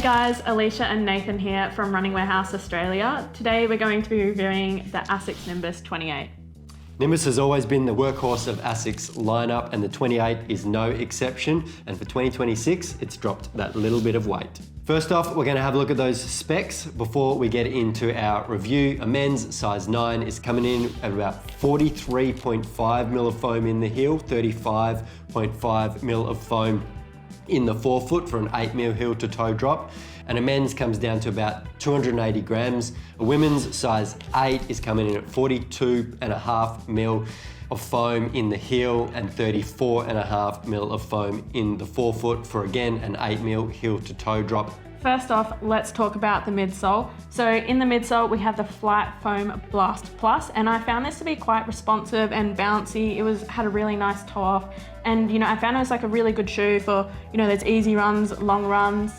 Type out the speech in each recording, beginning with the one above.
guys, Alicia and Nathan here from Running Warehouse Australia. Today we're going to be reviewing the ASICS Nimbus 28. Nimbus has always been the workhorse of ASICS lineup, and the 28 is no exception. And for 2026, it's dropped that little bit of weight. First off, we're going to have a look at those specs before we get into our review. A men's size 9 is coming in at about 43.5 mil of foam in the heel, 35.5 mil of foam in the forefoot for an 8 mil heel to toe drop. And a men's comes down to about 280 grams. A women's size 8 is coming in at 42.5 mil of foam in the heel and 34.5 mil of foam in the forefoot for, again, an 8 mil heel to toe drop. First off, let's talk about the midsole. So in the midsole, we have the Flight Foam Blast Plus, and I found this to be quite responsive and bouncy. It had a really nice toe off, and I found it was like a really good shoe for, those easy runs, long runs,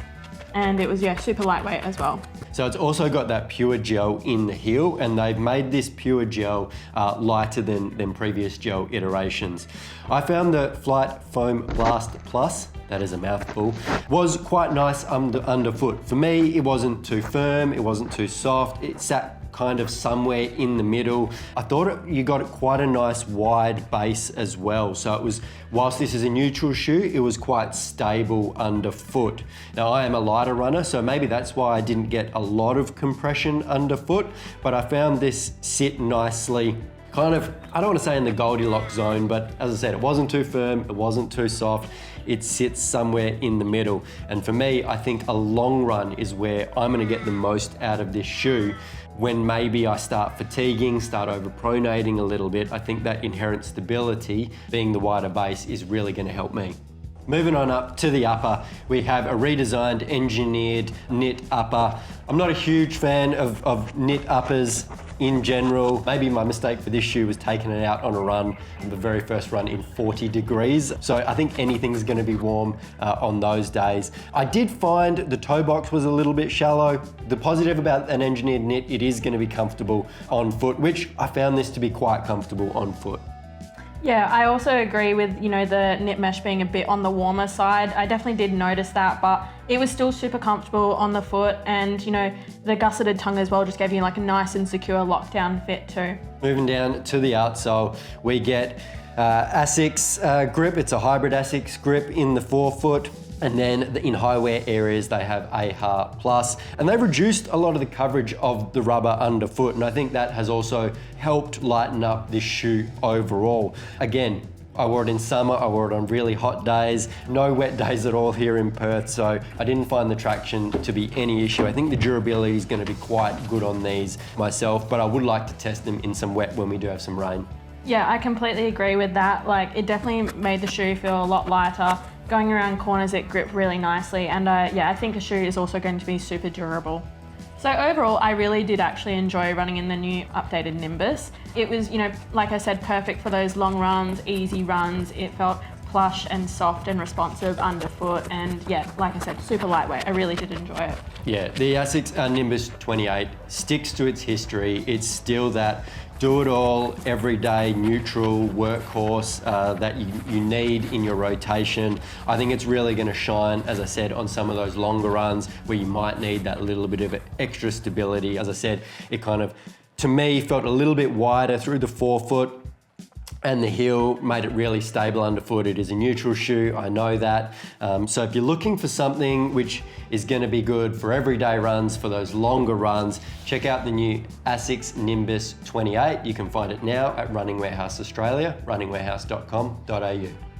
and it was, super lightweight as well. So it's also got that pure gel in the heel, and they've made this pure gel lighter than previous gel iterations. I found the Flight Foam Blast Plus, that is a mouthful, was quite nice underfoot. For me, it wasn't too firm, it wasn't too soft, it sat kind of somewhere in the middle. I thought you got quite a nice wide base as well. So it was, whilst this is a neutral shoe, it was quite stable underfoot. Now I am a lighter runner, so maybe that's why I didn't get a lot of compression underfoot, but I found this sit nicely, kind of, I don't want to say in the Goldilocks zone, but as I said, it wasn't too firm, it wasn't too soft. It sits somewhere in the middle. And for me, I think a long run is where I'm gonna get the most out of this shoe. When maybe I start fatiguing, start overpronating a little bit, I think that inherent stability, being the wider base, is really gonna help me. Moving on up to the upper, we have a redesigned, engineered knit upper. I'm not a huge fan of knit uppers in general. Maybe my mistake for this shoe was taking it out on a run, the very first run in 40 degrees. So I think anything's gonna be warm on those days. I did find the toe box was a little bit shallow. The positive about an engineered knit, it is gonna be comfortable on foot, which I found this to be quite comfortable on foot. Yeah, I also agree with, the knit mesh being a bit on the warmer side. I definitely did notice that, but it was still super comfortable on the foot, and, the gusseted tongue as well just gave you like a nice and secure lockdown fit too. Moving down to the outsole, we get ASICS grip. It's a hybrid ASICS grip in the forefoot. And then in high wear areas, they have AHA Plus, and they've reduced a lot of the coverage of the rubber underfoot. And I think that has also helped lighten up this shoe overall. Again, I wore it in summer, I wore it on really hot days, no wet days at all here in Perth, so I didn't find the traction to be any issue. I think the durability is going to be quite good on these myself, but I would like to test them in some wet when we do have some rain. Yeah, I completely agree with that. It definitely made the shoe feel a lot lighter. Going around corners, it gripped really nicely, and I think the shoe is also going to be super durable. So overall, I really did actually enjoy running in the new updated Nimbus. It was, like I said, perfect for those long runs, easy runs. It felt plush and soft and responsive underfoot, and like I said, super lightweight. I really did enjoy it. Yeah, the ASICS Nimbus 28 sticks to its history. It's still that do-it-all, everyday, neutral workhorse that you need in your rotation. I think it's really going to shine, as I said, on some of those longer runs where you might need that little bit of extra stability. As I said, it kind of, to me, felt a little bit wider through the forefoot, and the heel made it really stable underfoot. It is a neutral shoe, I know that. So if you're looking for something which is gonna be good for everyday runs, for those longer runs, check out the new ASICS Nimbus 28. You can find it now at Running Warehouse Australia, runningwarehouse.com.au.